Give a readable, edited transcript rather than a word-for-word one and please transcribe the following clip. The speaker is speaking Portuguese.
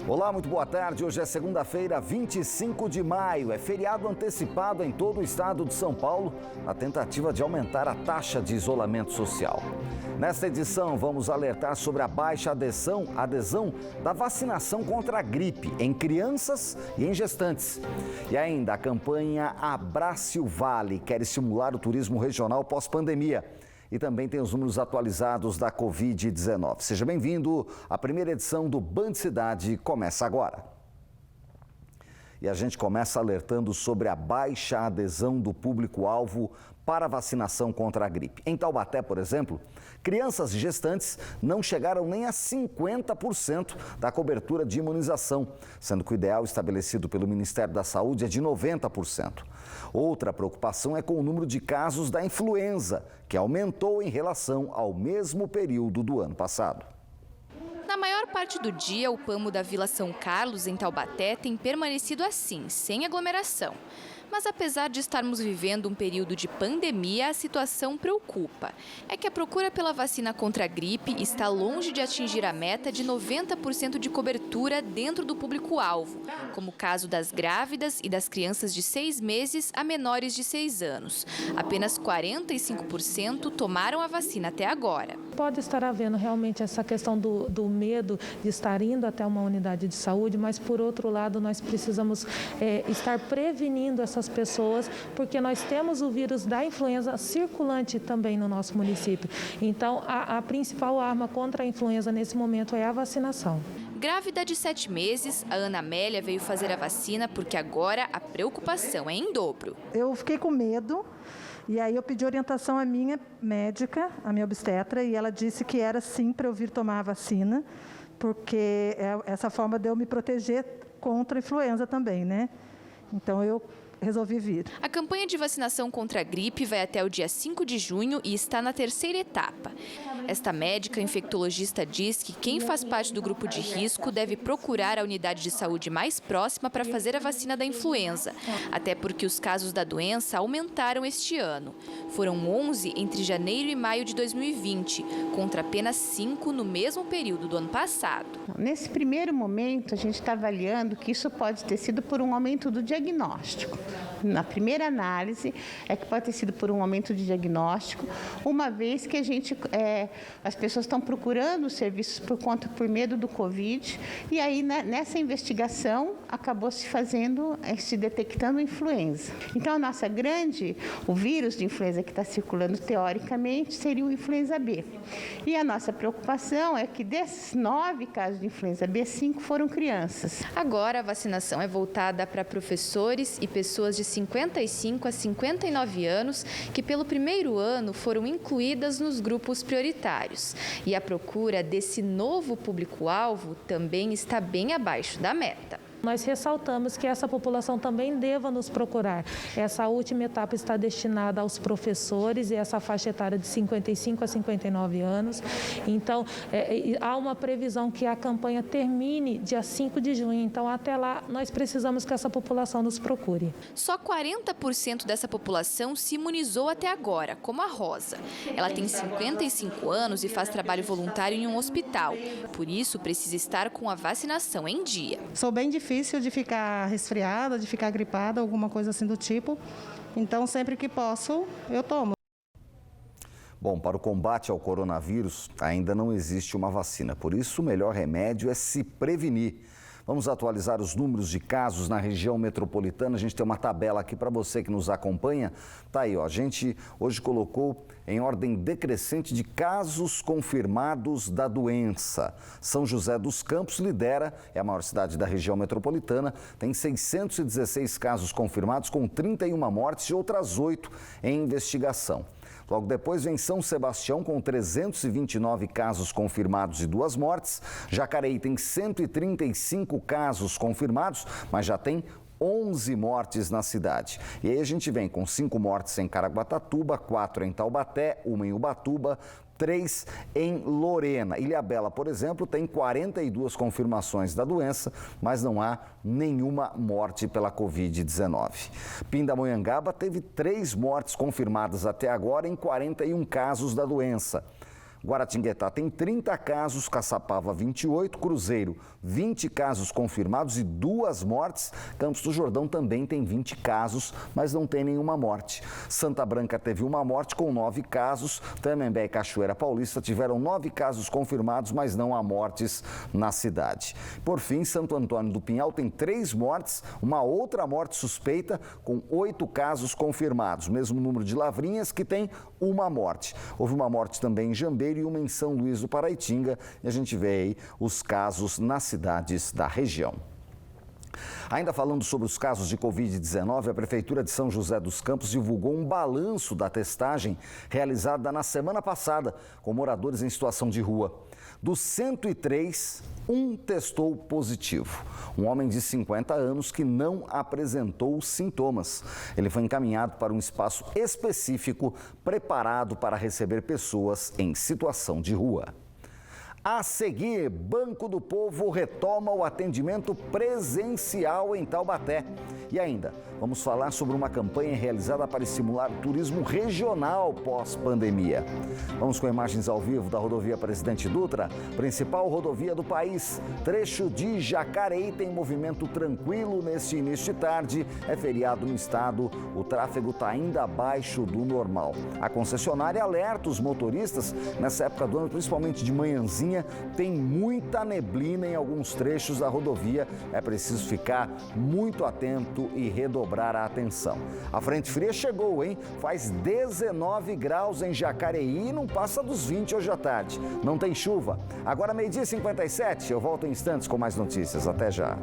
Olá, muito boa tarde. Hoje é segunda-feira, 25 de maio. É feriado antecipado em todo o estado de São Paulo, na tentativa de aumentar a taxa de isolamento social. Nesta edição, vamos alertar sobre a baixa adesão da vacinação contra a gripe em crianças e em gestantes. E ainda a campanha Abrace o Vale quer estimular o turismo regional pós-pandemia. E também tem os números atualizados da Covid-19. Seja bem-vindo. A primeira edição do Band Cidade começa agora. E a gente começa alertando sobre a baixa adesão do público-alvo para a vacinação contra a gripe. Em Taubaté, por exemplo, crianças e gestantes não chegaram nem a 50% da cobertura de imunização, sendo que o ideal estabelecido pelo Ministério da Saúde é de 90%. Outra preocupação é com o número de casos da influenza, que aumentou em relação ao mesmo período do ano passado. Na maior parte do dia, o PAMO da Vila São Carlos, em Taubaté, tem permanecido assim, sem aglomeração. Mas apesar de estarmos vivendo um período de pandemia, a situação preocupa. É que a procura pela vacina contra a gripe está longe de atingir a meta de 90% de cobertura dentro do público-alvo, como o caso das grávidas e das crianças de 6 meses a menores de 6 anos. Apenas 45% tomaram a vacina até agora. Pode estar havendo realmente essa questão do medo de estar indo até uma unidade de saúde, mas, por outro lado, nós precisamos estar prevenindo essas pessoas, porque nós temos o vírus da influenza circulante também no nosso município. Então, a principal arma contra a influenza nesse momento é a vacinação. Grávida de 7 meses, a Ana Amélia veio fazer a vacina porque agora a preocupação é em dobro. Eu fiquei com medo. E aí eu pedi orientação à minha médica, à minha obstetra, e ela disse que era sim para eu vir tomar a vacina, porque é essa forma de eu me proteger contra a influenza também, né? Então eu resolvi vir. A campanha de vacinação contra a gripe vai até o dia 5 de junho e está na terceira etapa. Esta médica infectologista diz que quem faz parte do grupo de risco deve procurar a unidade de saúde mais próxima para fazer a vacina da influenza, até porque os casos da doença aumentaram este ano. Foram 11 entre janeiro e maio de 2020, contra apenas 5 no mesmo período do ano passado. Nesse primeiro momento, a gente está avaliando que isso pode ter sido por um aumento do diagnóstico. Na primeira análise, é que pode ter sido por um aumento de diagnóstico, uma vez que as pessoas estão procurando os serviços por medo do Covid, e aí nessa investigação acabou se detectando influenza. Então, o vírus de influenza que está circulando teoricamente seria o influenza B. E a nossa preocupação é que desses 9 casos de influenza B, 5 foram crianças. Agora a vacinação é voltada para professores e pessoas de 55 a 59 anos que pelo primeiro ano foram incluídas nos grupos prioritários. E a procura desse novo público-alvo também está bem abaixo da meta. Nós ressaltamos que essa população também deva nos procurar. Essa última etapa está destinada aos professores e essa faixa etária de 55 a 59 anos. Então, há uma previsão que a campanha termine dia 5 de junho. Então, até lá, nós precisamos que essa população nos procure. Só 40% dessa população se imunizou até agora, como a Rosa. Ela tem 55 anos e faz trabalho voluntário em um hospital. Por isso, precisa estar com a vacinação em dia. Sou bem difícil de ficar resfriada, de ficar gripada, alguma coisa assim do tipo. Então, sempre que posso, eu tomo. Bom, para o combate ao coronavírus, ainda não existe uma vacina. Por isso, o melhor remédio é se prevenir. Vamos atualizar os números de casos na região metropolitana. A gente tem uma tabela aqui para você que nos acompanha. Tá aí, ó. A gente hoje colocou em ordem decrescente de casos confirmados da doença. São José dos Campos lidera, é a maior cidade da região metropolitana, tem 616 casos confirmados, com 31 mortes e outras 8 em investigação. Logo depois vem São Sebastião com 329 casos confirmados e 2 mortes. Jacareí tem 135 casos confirmados, mas já tem 11 mortes na cidade. E aí a gente vem com 5 mortes em Caraguatatuba, 4 em Taubaté, 1 em Ubatuba, 3 em Lorena. Ilhabela, por exemplo, tem 42 confirmações da doença, mas não há nenhuma morte pela Covid-19. Pindamonhangaba teve 3 mortes confirmadas até agora em 41 casos da doença. Guaratinguetá tem 30 casos, Caçapava 28, Cruzeiro 20 casos confirmados e 2 mortes. Campos do Jordão também tem 20 casos, mas não tem nenhuma morte. Santa Branca teve 1 morte com 9 casos. Tremembé e Cachoeira Paulista tiveram 9 casos confirmados, mas não há mortes na cidade. Por fim, Santo Antônio do Pinhal tem 3 mortes, uma outra morte suspeita com 8 casos confirmados. Mesmo número de Lavrinhas, que tem 1 morte. Houve uma morte também em Jambeiro e uma em São Luís do Paraitinga. E a gente vê aí os casos nas cidades da região. Ainda falando sobre os casos de Covid-19, a Prefeitura de São José dos Campos divulgou um balanço da testagem realizada na semana passada com moradores em situação de rua. Dos 103, 1 testou positivo. Um homem de 50 anos que não apresentou sintomas. Ele foi encaminhado para um espaço específico preparado para receber pessoas em situação de rua. A seguir, Banco do Povo retoma o atendimento presencial em Taubaté. E ainda, vamos falar sobre uma campanha realizada para estimular o turismo regional pós-pandemia. Vamos com imagens ao vivo da rodovia Presidente Dutra, principal rodovia do país. Trecho de Jacareí tem movimento tranquilo neste início de tarde. É feriado no estado, o tráfego está ainda abaixo do normal. A concessionária alerta os motoristas nessa época do ano, principalmente de manhãzinha. Tem muita neblina em alguns trechos da rodovia. É preciso ficar muito atento e redobrar a atenção. A frente fria chegou, hein? Faz 19 graus em Jacareí e não passa dos 20 hoje à tarde. Não tem chuva. Agora 12h57, eu volto em instantes com mais notícias. Até já.